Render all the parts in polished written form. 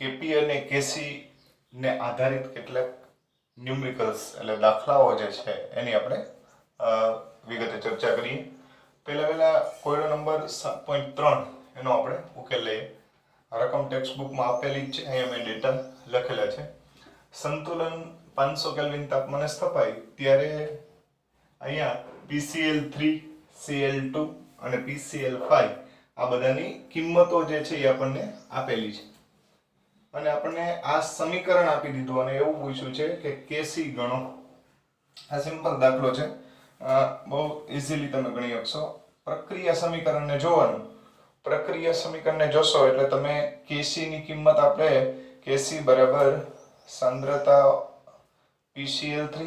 KP અને કેસી ને આધારિત કેટલાક ન્યુમેરિકલ્સ એટલે દાખલાઓ જે છે એની આપણે વિગતે ચર્ચા કરીએ. પહેલા કોયડો નંબર 7.3 એનો આપણે ઉકેલ લઈએ. રકમ ટેક્સ્ટ બુકમાં આપેલી જ છે, અહીંયા મેં ડેટા લખેલા છે. સંતુલન 500 કેલ્વિન તાપમાને સ્થપાય ત્યારે અહીંયા PCl3, Cl2 અને PCl5 આ બધાની કિંમતો જે છે એ આપણને આપેલી છે અને આપણને આ સમીકરણ આપી દીધું અને એવું પૂછ્યું છે કે કેસી ગણો. આ સિમ્પલ દાખલો છે, બહુ ઇઝીલી તમે ગણી શકશો. પ્રક્રિયા સમીકરણને જોવાનું. પ્રક્રિયા સમીકરણને જોશો એટલે તમે કેસી ની કિંમત આપણે કેસી બરાબર સાંદ્રતા PCl3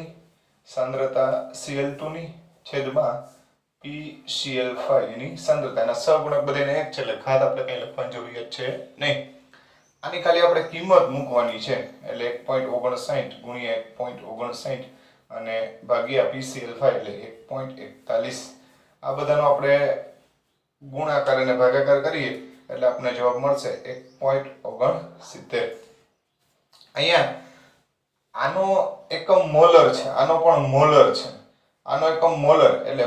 સાંદ્રતા Cl2 ની છેદમાં PCl5 ની સાંદ્રતા. એના સહગુણક બધાને એક છે એટલે ઘાત આપણે કઈ લખવાની જરૂરિયાત છે નહીં. આની ખાલી આપણે કિંમત મૂકવાની છે એટલે 1.59 ગુણ્યા 1.59 અને ભાગ્યા PCl5 એટલે 1.41. આ બધાનો આપણે ગુણાકાર અને ભાગાકાર કરીએ એટલે આપણને જવાબ મળશે 1.69. અહીંયા આનો એકમ મોલર છે, આનો પણ મોલર છે. આનો એકમ મોલર એટલે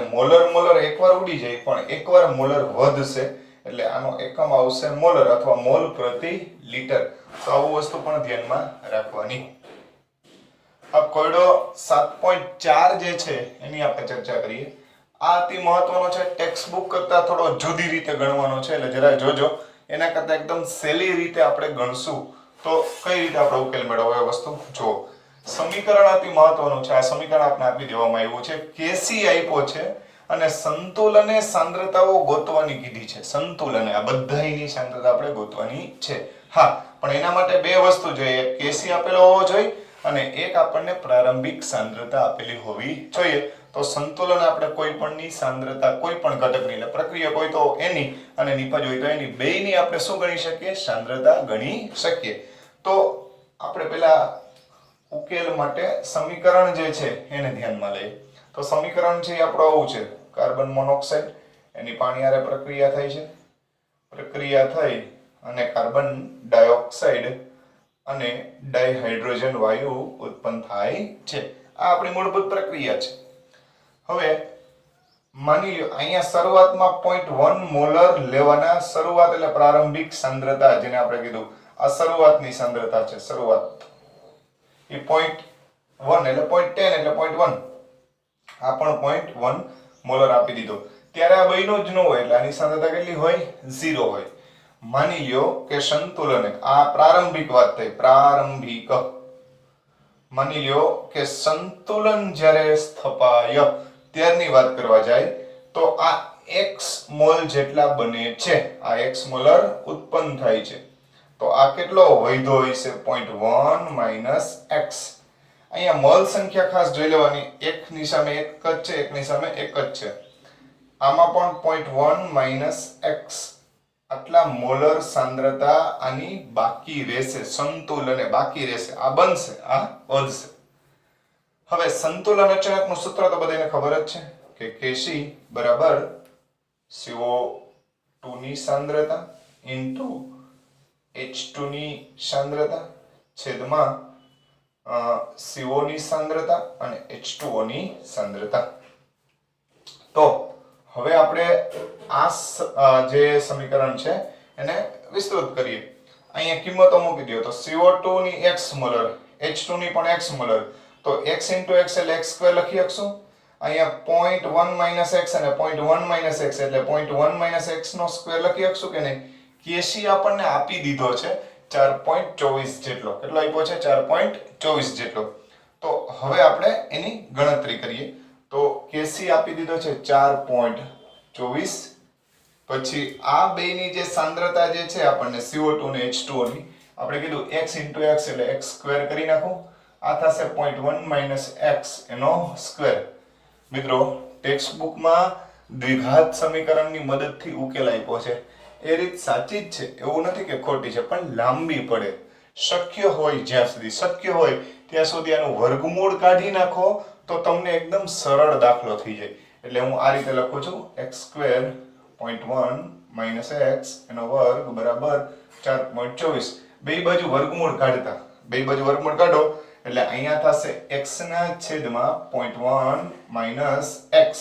મોલર એકવાર ઉડી જાય પણ એકવાર મોલર વધશે એટલે આનો એકમ આવશે મોલર અથવા મોલ પ્રતિ લિટર. તો આવું વસ્તુ પણ ધ્યાનમાં રાખવાની. આ કોયડો 7.4 જે છે એની આપણે ચર્ચા કરીએ. આ અતિ મહત્વનો છે, ટેક્સ્ટ બુક કરતા થોડો જુદી રીતે ગણવાનો છે એટલે જરા જોજો. એના કરતા એકદમ સહેલી રીતે આપણે ગણશું તો કઈ રીતે આપણે ઉકેલ મેળવવો એ વસ્તુ જો. સમીકરણ અતિ મહત્વનું છે. આ સમીકરણ આપણે આપી દેવામાં આવ્યું છે. કેસી આપ્યો છે અને સંતુલને સાંદ્રતાઓ ગોતવાની કીધી છે. સંતુલને આ બધાયની સાંદ્રતા આપણે ગોતવાની છે. હા, પણ એના માટે બે વસ્તુ જોઈએ. કેસી આપેલો હોવો જોઈએ અને એક આપણને પ્રારંભિક સાંદ્રતા આપેલી હોવી જોઈએ. તો સંતુલન આપણે કોઈ પણની સાંદ્રતા કોઈ પણ ઘટકની એટલે પ્રક્રિયા કોઈ તો એની અને નિપજ હોય તો એની બેયની આપણે શું ગણી શકીએ? સાંદ્રતા ગણી શકીએ. તો આપણે પેલા ઉકેલ માટે સમીકરણ જે છે એને ધ્યાનમાં લઈએ. તો સમીકરણ છે આપણું આવું છે. કાર્બન મોનોક્સાઇડ એની પાણી હારે પ્રક્રિયા થાય છે. પ્રક્રિયા થઈ અને કાર્બન ડાયોક્સાઇડ અને ડાયહાઇડ્રોજન વાયુ ઉત્પન્ન થાય છે. આ આપણી મૂળભૂત પ્રક્રિયા છે. હવે માની લો અહીંયા શરૂઆતમાં 0.1 મોલર લેવાના. શરૂઆત એટલે પ્રારંભિક સાંદ્રતા જેને આપણે કીધું આ શરૂઆતની સાંદ્રતા છે. શરૂઆત એ 0.1 એટલે 0.10 એટલે 0.1 આ પણ 0.1 મોલર આપી દીધો. ત્યારે આ બન્યું જ ન હોય એટલે આની સાંદ્રતા કેટલી હોય? 0 હોય. માની લ્યો કે સંતુલન આ પ્રારંભિક વાત થઈ. પ્રારંભિક માની લ્યો કે સંતુલન જ્યારે સ્થપાય ત્યારની વાત કરવા જાય તો આ x મોલ જેટલા બને છે. આ x મોલર ઉત્પન્ન થાય છે. તો આ કેટલો વૈધો હશે? 0.1 - x. અહીંયા મોલ સંખ્યા ખાસ જોઈ લેવાની. એકની સામે એક જ છે, એકની સામે એક જ છે. આમાં પણ 0.1 - x આટલા મોલર સાંદ્રતા આની બાકી રહેશે. સંતુલને બાકી રહેશે. આ બનશે, આ વધશે. હવે સંતુલન અચળાંકનું સૂત્ર તો બધાને ખબર જ છે કે Kc બરાબર CO2 ની સાંદ્રતા ઇન્ટુ H2 ની સાંદ્રતા છેદમાં CO ની સાંદ્રતા અને H2O ની સાંદ્રતા. તો હવે આપણે આ જે સમીકરણ છે એને વિસ્તૃત કરીએ. અહીંયા કિંમતો મૂકી દો તો CO2 ની x મોલર, H2 ની પણ x મોલર. તો x * x એટલે x² લખી શકશું. અહીંયા 0.1 - x અને 0.1 - x એટલે 0.1 - x નો સ્ક્વેર લખી શકશું કે નહીં? Kc આપણને આપી દીધો છે 4.24 જેટલો. કેટલો આપ્યો છે? 4.24 જેટલો. તો હવે આપણે એની ગણતરી કરીએ. તો Kc આપી દીધો છે 4.24. પછી આ બેની જે સાંદ્રતા જે છે આપણને CO2 અને H2O ની આપણે કીધું x * x એટલે x² કરી નાખો. આ થશે 0.1 - x એનો સ્ક્વેર. મિત્રો ટેક્સ્ટ બુકમાં દ્વિઘાત સમીકરણની મદદથી ઉકેલ આપ્યો છે. એ રીત સાચી જ છે, એવું નથી કે ખોટી છે, પણ લાંબી પડે. શક્ય હોય જ્યાં સુધી, શક્ય હોય ત્યાં સુધી આનું વર્ગમૂળ કાઢી નાખો તો તમને એકદમ સરળ દાખલો થઈ જાય. એટલે હું આ રીતે લખું છું x² 0.1 - x એનો વર્ગ બરાબર 4.24. બે બાજુ વર્ગમૂળ કાઢો એટલે અહીંયા થશે x ના છેદમાં 0.1 માઈનસ x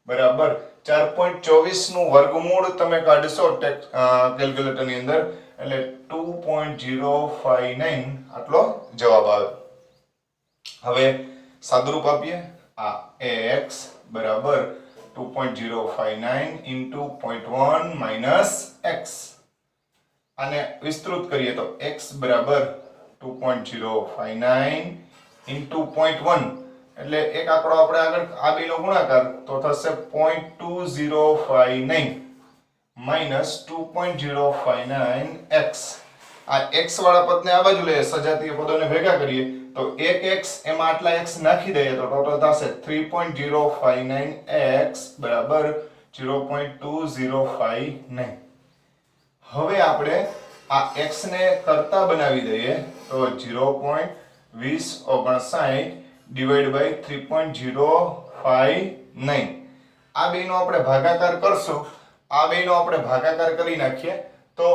બરાબર 4.24 નું વર્ગમૂળ તમે કાઢશો કેલ્ક્યુલેટર ની અંદર એટલે 2.059 આટલો જવાબ આવે. હવે સાદુરૂપ આપીએ આ x બરાબર 2.059 into 0.1 minus x આને વિસ્તૃત કરીએ તો x બરાબર 2.059 into 0.1 એટલે એક આંકડો આપણે આગળ આ બેનો ગુણાકાર તો થશે 0.2059 minus 2.059x આ x વાળા પદને આ બાજુ લઈએ સજાતીય પદોને ભેગા કરીએ તો 1x એમાં આટલા x નાખી દઈએ તો ટોટલ થશે 3.059x બરાબર 0.2059. હવે આપણે આ x ને કરતા બનાવી દઈએ તો 0.2059 divided by 3.059 આ બેનો આપણે ભાગાકાર કરશું આ બેનો આપણે ભાગાકાર કરી નાખીએ તો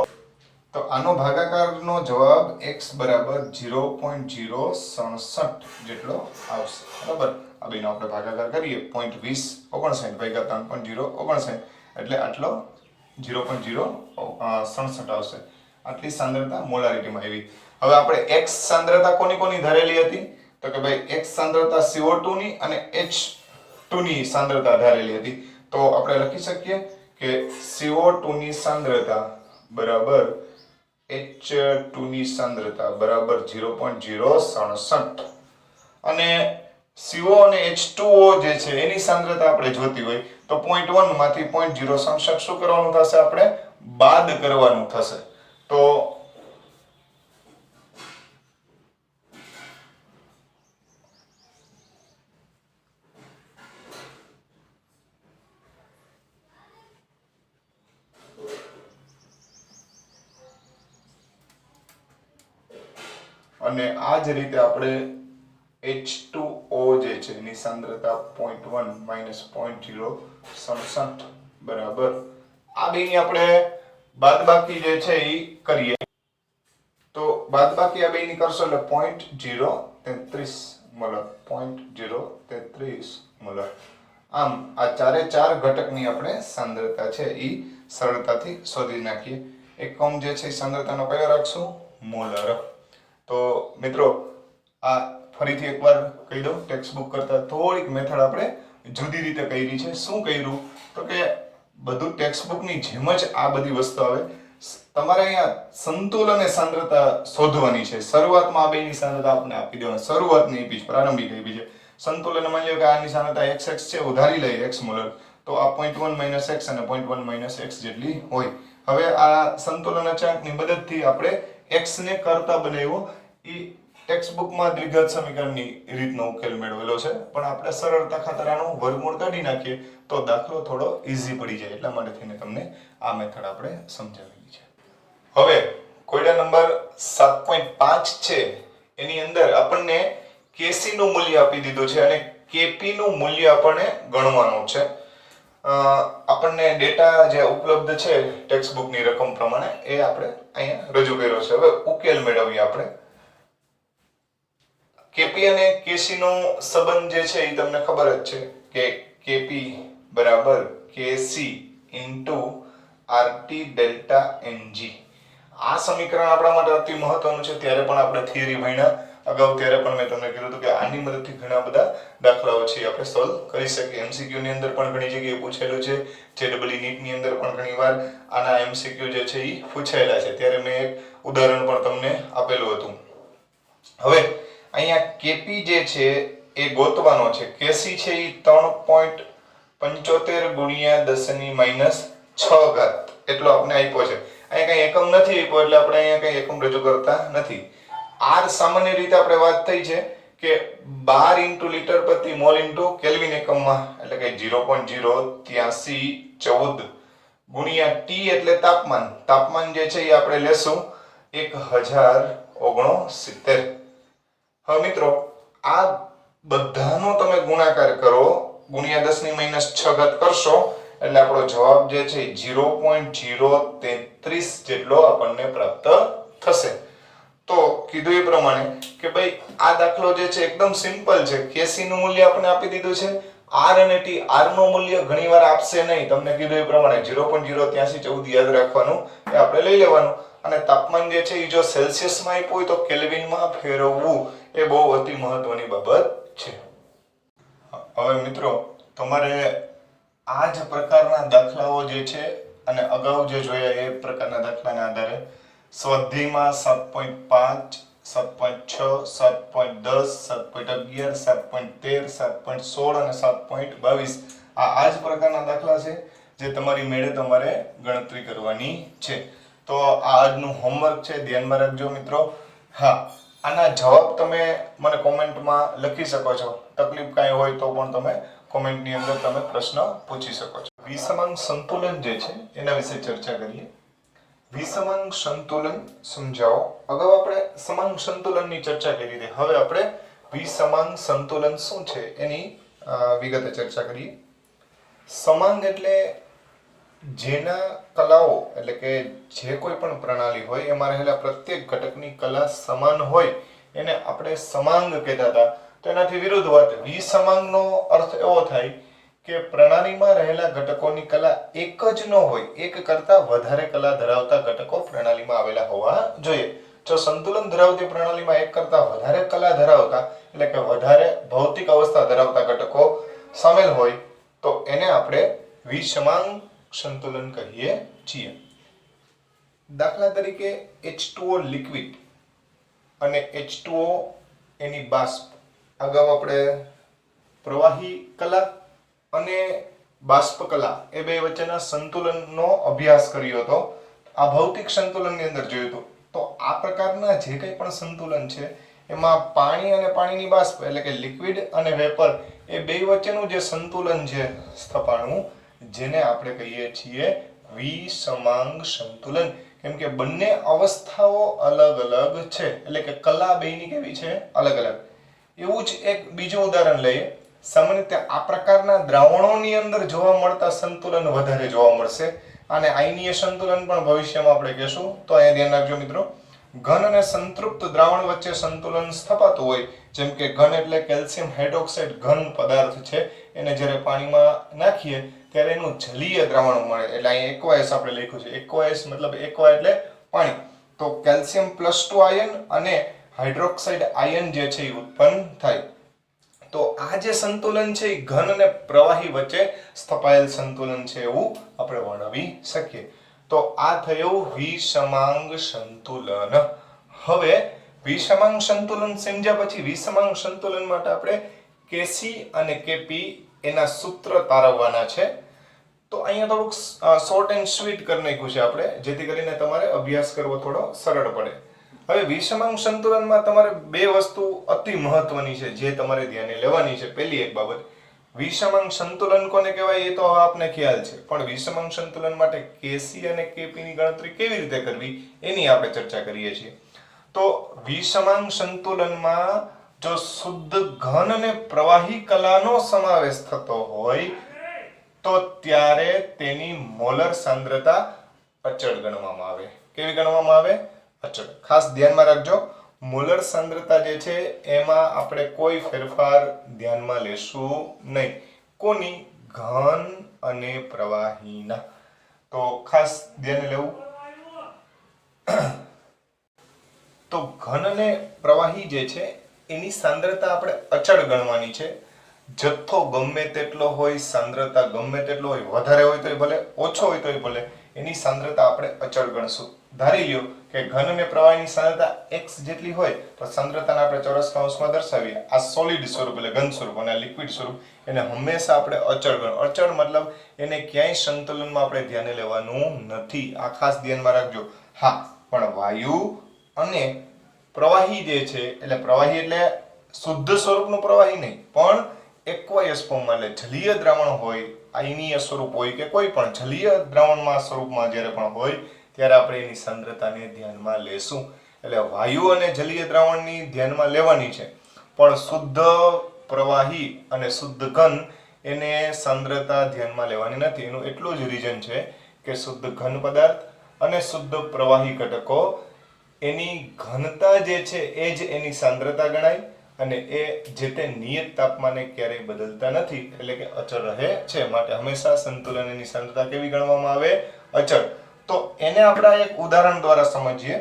આનો ભાગાકારનો જવાબ x બરાબર 0.067 જેટલો આવશે બરાબર. આ બેનો આપણે ભાગાકાર કરીએ 0.2059 ભાગ્યા 3.059 એટલે આટલો 0.067 આવશે. આટલી સાંદ્રતા મોલારિટીમાં આવી. હવે આપણે x સાંદ્રતા કોની ધારેલી હતી તો કે ભાઈ x સાંદ્રતા CO2 ની અને H2 ની સાંદ્રતા ધારેલી હતી તો આપણે લખી શકીએ કે CO2 ની સાંદ્રતા બરાબર H2 ની સાંદ્રતા બરાબર 0.067 અને CO અને H2O જે છે એની સાંદ્રતા આપણે જોતી હોય તો 0.1 માંથી 0.067 શું કરવાનું થશે આપણે બાદ કરવાનું થશે તો અને આ જ રીતે આપણે H2O જે છે એની સાંદ્રતા 0.1 minus 0.067 બરાબર આ બેની આપણે બાદબાકી જે છે એ કરીએ તો બાદબાકી આ બેની કરશો એટલે 0.033 મોલર 0.033 મોલર. આમ આ ચારે ચાર ઘટકની આપણે સાંદ્રતા છે એ સરળતાથી શોધી નાખીએ. એકમ જે છે સાંદ્રતાનો કયો રાખશું મોલર. તો મિત્રો આ ફરીથી એકવાર કહી દઉં ટેક્સ્ટ બુક કરતા થોડીક મેથડ આપણે જુદી રીતે કરી છે. શું કર્યું તો કે બધું ટેક્સ્ટ બુક ની જેમ જ આ બધી વસ્તુ આવે તમારે અહીંયા સંતુલન અને સાંદ્રતા શોધવાની છે. શરૂઆતમાં આ બેની સાંદ્રતા આપણે આપી દેવાની શરૂઆતની આપી છે પ્રારંભિક આપી છે. સંતુલન માની લો કે આની સાંદ્રતા xx છે ઉધારી લઈએ x મોલર તો આ 0.1 - x અને 0.1 - x જેટલી હોય. હવે આ સંતુલન અચળાંકની મદદથી આપણે x ને કરતા બનાવ્યો એ ટેક્સ્ટ બુકમાં દ્વિઘાત સમીકરણની રીતનો ઉકેલ મેળવેલો છે પણ આપણે સરળતા ખાતર આનું વર્ગમૂળ કાઢી નાખીએ તો દાખલો થોડો ઈઝી પડી જાય એટલા માટે થઈને તમને આ મેથડ આપણે સમજાવેલી છે. હવે કોયડા નંબર 7.5 છે એની અંદર આપણને Kc નું મૂલ્ય આપી દીધું છે અને Kp નું મૂલ્ય આપણને ગણવાનું છે. આપણને ડેટા જે ઉપલબ્ધ છે ટેક્સ્ટ બુકની રકમ પ્રમાણે એ આપણે અહીંયા રજૂ કર્યો છે. હવે ઉકેલ મેળવીએ આપણે. Kp અને Kc નો સંબંધ જે છે એ તમને ખબર જ છે કે Kp બરાબર Kc RT ડેલ્ટા Ng. આ સમીકરણ આપણા માટે અતિ મહત્વનું છે. ત્યારે પણ આપણે થિયરી ભણ્યા અગાઉ ત્યારે પણ મેં તમને કીધું હતું કે આની મદદથી ઘણા બધા દાખલાઓ છે આપણે સોલ્વ કરી શકીએ. MCQ ની અંદર પણ ઘણી જગ્યાએ પૂછાયેલું છે. JEE નીટ ની અંદર પણ ઘણીવાર આના MCQ જે છે એ પૂછાયેલા છે. ત્યારે મેં એક ઉદાહરણ પણ તમને આપેલું હતું. હવે અહીંયા Kp જે છે એ ગોતવાનો છે. Kc છે એ 3.75 ગુણ્યા 10⁻6 ઘાત એટલો આપણે આપ્યો છે. અહીંયા કઈ એકમ નથી આપ્યો એટલે આપણે અહીંયા કઈ એકમ રજૂ કરતા નથી. R સામાન્ય રીતે આપણે વાત થઈ છે કે 12 * લિટર પ્રતિ મોલ * કેલ્વિન એકમમાં એટલે કે 0.08314 ગુણ્યા T એટલે તાપમાન જે છે એ આપણે લેશું 1069. હવે મિત્રો આ બધાનો તમે ગુણાકાર કરો ગુણ્યા 10⁻6 ઘાત કરશો એટલે આપણો જવાબ જે છે 0.033 જેટલો આપણને પ્રાપ્ત થશે. કીધું એ પ્રમાણે કે ભાઈ આ દાખલો જે છે એકદમ સિમ્પલ છે. Kc નું મૂલ્ય આપણે આપી દીધું છે. R અને T, R નું મૂલ્ય ઘણીવાર આપશે નહીં, તમને કીધું એ પ્રમાણે 0.08314 યાદ રાખવાનું, એ આપણે લઈ લેવાનું. અને તાપમાન જે છે એ જો સેલ્સિયસમાં આપ્યું હોય તો કેલ્વિનમાં ફેરવવું, એ બહુ અતિ મહત્વની બાબત છે. હવે મિત્રો, તમારે આ જ પ્રકારના દાખલાઓ જે છે અને અગાઉ જે જોયા એ પ્રકારના દાખલાના આધારે સ્વાધ્યાયમાં 7.5, 7.6, 7.10, 7.11, 7.13, 7.16 અને 7.22 આ જ પ્રકારના દાખલા છે જે તમારી મેળે તમારે ગણતરી કરવાની છે. તો આ આજનું હોમવર્ક છે, ધ્યાનમાં રાખજો મિત્રો. હા, આના જવાબ તમે મને કોમેન્ટમાં લખી શકો છો. તકલીફ કાંઈ હોય તો પણ તમે કોમેન્ટની અંદર તમે પ્રશ્ન પૂછી શકો છો. વિષમાંક સંતુલન જે છે એના વિશે ચર્ચા કરીએ. વિષમાંક સંતુલન સમજાવો. અગાઉ આપણે સમાંક સંતુલનની ચર્ચા કરી હતી. હવે આપણે વિષમાંક સંતુલન શું છે એની વિગતે ચર્ચા કરીએ. સમાંક એટલે જેના કલાઓ એટલે કે જે કોઈ પણ પ્રણાલી હોય એમાં રહેલા પ્રત્યેક ઘટકની કલા સમાન હોય એને આપણે સમાંક કહેતા હતા. તો એનાથી વિરુદ્ધ વાત વિષમાંકનો અર્થ એવો થાય કે પ્રણાલીમાં રહેલા ઘટકોની કલા એક જ ન હોય, એક કરતા વધારે કલા ધરાવતા ઘટકો પ્રણાલીમાં આવેલા હોવા જોઈએ. જો સંતુલન ધરાવતી પ્રણાલીમાં એક કરતા વધારે કલા ધરાવતા એટલે કે વધારે ભૌતિક અવસ્થા ધરાવતા ઘટકો સામેલ હોય તો એને આપણે વિષમાંક સંતુલન કહીએ છીએ. દાખલા તરીકે H2O લિક્વિડ અને H2O એની બાષ્પ. અગાઉ આપણે પ્રવાહી કલા અને બાષ્પ કલા એ બે વચ્ચેના સંતુલનનો અભ્યાસ કર્યો હતો. આ ભૌતિક સંતુલનની અંદર જોયું હતું. તો આ પ્રકારના જે કંઈ પણ સંતુલન છે એમાં પાણી અને પાણીની બાષ્પ એટલે કે લિક્વિડ અને વેપર એ બે વચ્ચેનું જે સંતુલન છે સ્થપાણું, જેને આપણે કહીએ છીએ વિષમાંક સંતુલન. કેમ કે બંને અવસ્થાઓ અલગ અલગ છે એટલે કે કલા બેયની કેવી છે? અલગ અલગ. એવું જ એક બીજું ઉદાહરણ લઈએ. સામાન્ય રીતે આ પ્રકારના દ્રાવણોની અંદર જોવા મળતા સંતુલન વધારે જોવા મળશે. અને આયનીય સંતુલન પણ ભવિષ્યમાં આપણે કહેશું. તો અહીંયા ધ્યાન રાખજો મિત્રો. ઘન અને સંતૃપ્ત દ્રાવણ વચ્ચે સંતુલન સ્થપાતું હોય, જેમ કે ઘન એટલે કેલ્શિયમ હાઇડ્રોક્સાઇડ ઘન પદાર્થ છે, એને જ્યારે પાણીમાં નાખીએ ત્યારે એનું જલીય દ્રાવણ મળે. એટલે અહીં એક્વાયસ આપણે લખ્યું છે. એક્વાયસ મતલબ એક્વા એટલે પાણી. તો કેલ્શિયમ +2 આયન અને હાઇડ્રોક્સાઇડ આયન જે છે એ ઉત્પન્ન થાય. તો આ જે સંતુલન છે એ ઘન અને પ્રવાહી વચ્ચે સ્થપાયેલ સંતુલન છે એવું આપણે વર્ણવી શકીએ. તો આ થયું વિષમાંક સંતુલન. હવે વિષમાંક સંતુલન સમજ્યા પછી વિષમાંક સંતુલન માટે આપણે Kc અને Kp એના સૂત્ર તારવવાના છે. તો અહીંયા થોડુંક શોર્ટ એન્ડ સ્વીટ કરી નાખ્યું છે આપણે, જેથી કરીને તમારે અભ્યાસ કરવો થોડો સરળ પડે. હવે વિષમાંક સંતુલનમાં તમારે બે વસ્તુ અતિ મહત્વની છે જે તમારે ધ્યાને લેવાની છે. પહેલી એક બાબત, વિષમાંક સંતુલન કોને કહેવાય એ તો આપને ખ્યાલ છે, પણ વિષમાંક સંતુલન માટે Kc અને Kp ની ગણતરી કેવી રીતે કરવી એની આપણે ચર્ચા કરીએ છીએ. તો વિષમાંક સંતુલનમાં જો શુદ્ધ ઘન અને પ્રવાહી કલાનો સમાવેશ થતો હોય તો ત્યારે તેની મોલર સાંદ્રતા અચળ ગણવામાં આવે. કેવી ગણવામાં આવે? અચળ. ખાસ ધ્યાનમાં રાખજો, મોલર સાંદ્રતા જે છે એમાં આપણે કોઈ ફેરફાર ધ્યાનમાં લેશું નહીં. કોની? ઘન અને પ્રવાહીના. તો ખાસ ધ્યાન લેવું. તો ઘન અને પ્રવાહી જે છે એની સાંદ્રતા આપણે અચળ ગણવાની છે. જથ્થો ગમે તેટલો હોય, સાંદ્રતા ગમે તેટલો હોય, વધારે હોય તોય ભલે, ઓછો હોય તોય ભલે, એની સાંદ્રતા આપણે અચળ ગણશું. ધારી લ્યો કે ઘન અને પ્રવાહીની સાંદ્રતા x જેટલી હોય તો સાંદ્રતાને આપણે ચોરસ કૌંસમાં દર્શાવીએ. આ સોલિડ સ્વરૂપ એટલે ઘન સ્વરૂપ અને લિક્વિડ સ્વરૂપ એને હંમેશા આપણે અચળ ગણ. અચળ મતલબ એને ક્યાંય સંતુલનમાં આપણે ધ્યાને લેવાનું નથી. આ ખાસ ધ્યાનમાં રાખજો. હા, પણ વાયુ અને પ્રવાહી જે છે એટલે પ્રવાહી એટલે શુદ્ધ સ્વરૂપનું પ્રવાહી નહીં, પણ એક્વાયસ ફોર્મમાં એટલે જલીય દ્રાવણ હોય, આયનીય સ્વરૂપ હોય કે કોઈ પણ જલીય દ્રાવણમાં સ્વરૂપમાં જ્યારે પણ હોય ત્યારે આપણે એની સાંદ્રતાને ધ્યાનમાં લેશું. એટલે વાયુ અને જલીય દ્રાવણની ધ્યાનમાં લેવાની છે, પણ શુદ્ધ પ્રવાહી અને શુદ્ધ ઘન એને સાંદ્રતા ધ્યાનમાં લેવાની નથી. એનું એટલું જ રીઝન છે કે શુદ્ધ ઘન પદાર્થ અને શુદ્ધ પ્રવાહી ઘટકો એની ઘનતા જે છે એ જ એની સાંદ્રતા ગણાય અને એ જે તે નિયત તાપમાને ક્યારેય બદલતા નથી, એટલે કે અચળ રહે છે. માટે હંમેશા સંતુલન એની સાંદ્રતા કેવી ગણવામાં આવે? અચળ. તો એને આપણે એક ઉદાહરણ દ્વારા સમજીએ.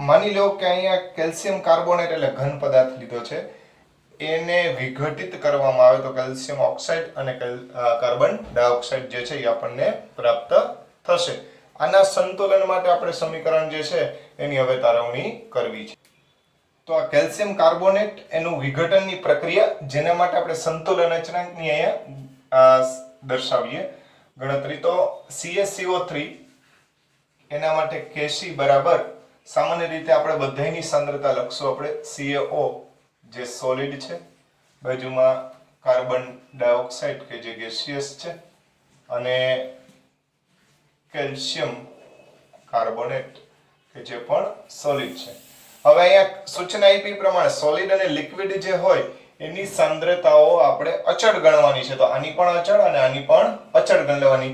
માની લો કે અહીંયા કેલ્શિયમ કાર્બોનેટ એટલે ઘન પદાર્થ લીધો છે, એને વિઘટિત કરવામાં આવે તો કેલ્શિયમ ઓક્સાઇડ અને કાર્બન ડાયોક્સાઇડ જે છે એ આપણને પ્રાપ્ત થશે. આના સંતુલન માટે આપણે સમીકરણ જે છે એની હવે તારવણી કરવી છે. તો આ કેલ્શિયમ કાર્બોનેટ એનું વિઘટનની પ્રક્રિયા, જેના માટે આપણે સંતુલન અચળાંકની અહીંયા દર્શાવીએ ગણતરી. તો CaCO3 એના માટે Kc બરાબર, સામાન્ય રીતે આપણે બધાની સાંદ્રતા લખશું આપણે CaO જે સોલિડ છે, બાજુમાં કાર્બન ડાયોક્સાઇડ કે જે ગેસિયસ છે, અને કેલ્શિયમ કાર્બોનેટ કે જે પણ સોલિડ છે. હવે અહીંયા સૂચના આપી પ્રમાણે સોલિડ અને લિક્વિડ જે હોય એની સાંદ્રતાઓ આપણે અચળ ગણવાની છે. તો આની પણ અચળ અને આની પણ અચળ ગણવાની.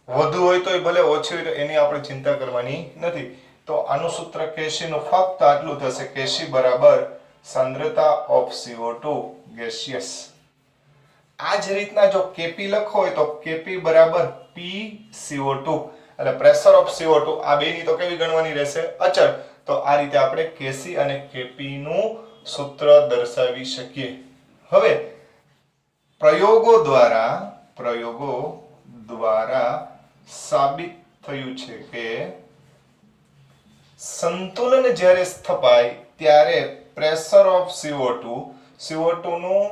વધુ હોય તો ભલે, ઓછી હોય તો એની આપણે ચિંતા કરવાની નથી. તો આનું સૂત્ર Kc નું ફક્ત આટલું થશે, Kc બરાબર સાંદ્રતા ઓફ CO2 ગેસિયસ. આ જ રીતના જો Kp લખો હોય તો Kp બરાબર PCO2 એટલે પ્રેશર ઓફ CO2. આ બેની તો કેવી ગણવાની રહેશે? અચળ. તો આ રીતે આપણે Kc અને Kp નું સૂત્ર દર્શાવી શકીએ. હવે પ્રયોગો દ્વારા સાબિત થયું છે કે સંતુલન જ્યારે સ્થપાય ત્યારે પ્રેશર ઓફ CO2 નું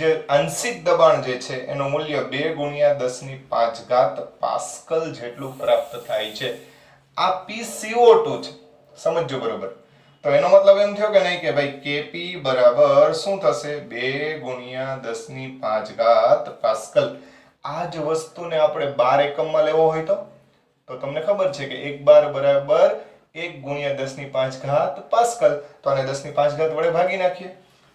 જે આંશિક દબાણ જે છે એનું મૂલ્ય 2 × 10⁵ પાસ્કલ જેટલું પ્રાપ્ત થાય છે. આ PCO2 છે, સમજજો બરોબર. તો એનો મતલબ એમ થયો કે નહીં કે ભાઈ Kp બરાબર શું થશે? 2 × 10⁵ પાસ્કલ. આ જ વસ્તુને આપણે બાર એકમમાં લેવો હોય તો તમને ખબર છે કે 1 બાર બરાબર 1 × 10⁵ પાસ્કલ. તો આને 10⁵ વડે ભાગી નાખીએ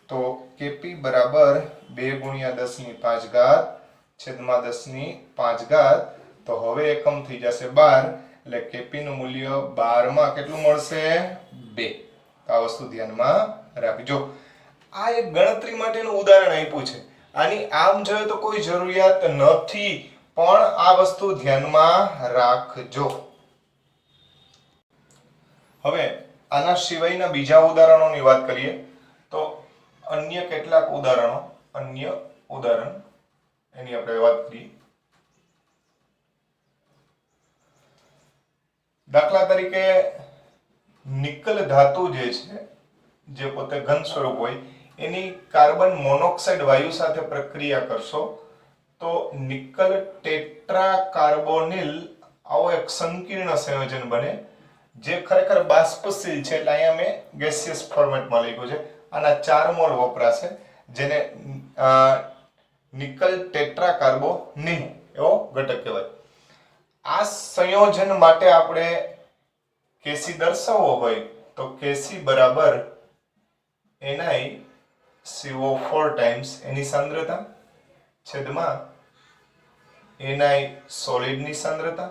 તો Kp બરાબર 2 × 10⁵ છેદમાં 10⁵. તો હવે એકમ થઈ જશે 12, એટલે Kp નું મૂલ્ય 12 માં કેટલું મળશે? 2. આ વસ્તુ ધ્યાનમાં રાખજો. આ એક ગણતરી માટેનું ઉદાહરણ આપ્યું છે. આની આમ જોઈએ તો કોઈ જરૂરિયાત નથી, પણ આ વસ્તુ ધ્યાનમાં રાખજો. હવે આના સિવાયના બીજા ઉદાહરણોની વાત કરીએ તો અન્ય કેટલાક ઉદાહરણ એની આપણે વાત કરીએ. દાખલા તરીકે નિકલ ધાતુ જે છે, જે પોતે ઘન સ્વરૂપ હોય, એની કાર્બન મોનોક્સાઇડ વાયુ સાથે પ્રક્રિયા કરશો તો નિકલ ટેટ્રા કાર્બોનિલ આવો એક સંકીર્ણ સંયોજન બને, જે ખરેખર બાષ્પશીલ છે. એટલે અહીંયા મેં ગેસિયસ ફોર્મેટમાં લખ્યું છે. આના 4 મોલ વપરાશે, જેને નિકલ ટેટ્રા કાર્બોનિલ એવો ઘટક કહેવાય. આ સંયોજન માટે આપણે Kc દર્શાવવો હોય તો Kc બરાબર NiCO4 ટાઈમ્સ એની સાંદ્રતા છેદમાં Ni સોલિડની સાંદ્રતા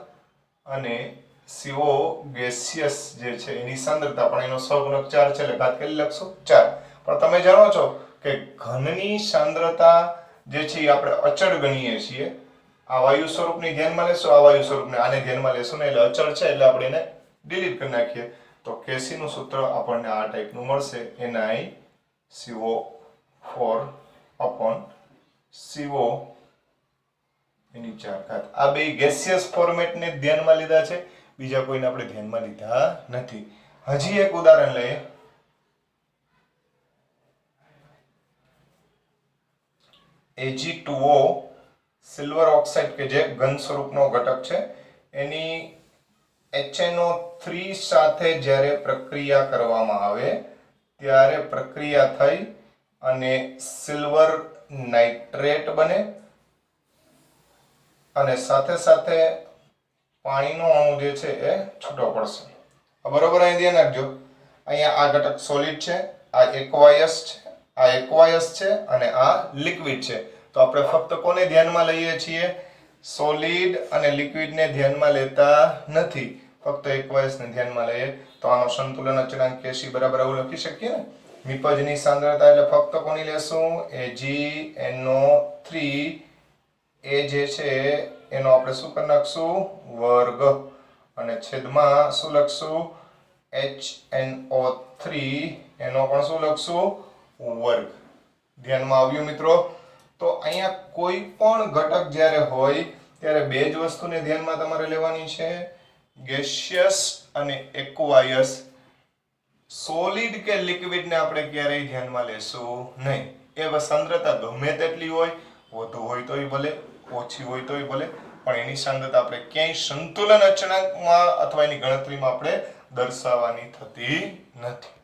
અને CO ગેસિયસ જે છે એની સાંદ્રતા. પણ એનો સહગુણક 4 છે એટલે ઘાત કેટલી લખશું? 4. પણ તમે જાણો છો કે ઘનની સાંદ્રતા જે છે એ આપણે અચળ ગણીએ છીએ. આ વાયુ સ્વરૂપની ધ્યાનમાં લેશું, આ વાયુ સ્વરૂપને આને ધ્યાનમાં લેશું ને, એટલે અચળ છે એટલે આપણે એને ડિલીટ કરી નાખીએ. તો Kc નું સૂત્ર આપણને આ ટાઈપનું મળશે, NiCO4/CO એની 4. આ બે ગેસિયસ ફોર્મેટને ધ્યાનમાં લીધા છે, બીજા કોઈને આપણે ધ્યાનમાં લીધા નથી. હજી એક ઉદાહરણ લઈએ. Ag2O સિલ્વર ઓક્સાઇડ કે જે ઘન સ્વરૂપનો ઘટક છે, એની HNO3 સાથે જ્યારે પ્રક્રિયા કરવામાં આવે ત્યારે પ્રક્રિયા થઈ અને સિલ્વર નાઇટ્રેટ બને અને સાથે સાથે પાણીનો અણુ જે છે એ છૂટો પડશે. બરોબર, અહીં ધ્યાન રાખજો. અહીંયા આ ઘટક સોલિડ છે, આ એક્વાયસ છે અને આ લિક્વિડ છે. તો આપણે ફક્ત કોને ધ્યાનમાં લઈએ છીએ? સોલિડ અને લિક્વિડને ધ્યાનમાં લેતા નથી, ફક્ત એક્વાયસને ધ્યાનમાં લઈએ. તો આનો સંતુલન અચળાંક Kc બરાબર આવું લખી શકીએ ને. નિપજની સાંદ્રતા એટલે ફક્ત કોની લેશું AgNO3 એ જે છે એનો આપણે શું કરી નાખશું વર્ગ અને છેદમાં શું લખશું HNO3 એનો પણ શું લખશું વર્ગ. ધ્યાનમાં આવ્યું મિત્રો? તો અહીંયા કોઈ પણ ઘટક જ્યારે હોય ત્યારે બે જ વસ્તુને ધ્યાનમાં તમારે લેવાની છે, ગેસિયસ અને એક્વાયસ. સોલિડ કે લિક્વિડ ને આપણે ક્યારેય ધ્યાનમાં લેશું નહીં. એ સાંદ્રતા ગમે તેટલી હોય, વધુ હોય તોય ભલે, ઓછી હોય તોય ભલે, પણ એની સાંદ્રતા આપણે ક્યાંય સંતુલન અચળાંકમાં અથવા એની ગણતરીમાં આપણે દર્શાવવાની થતી નથી.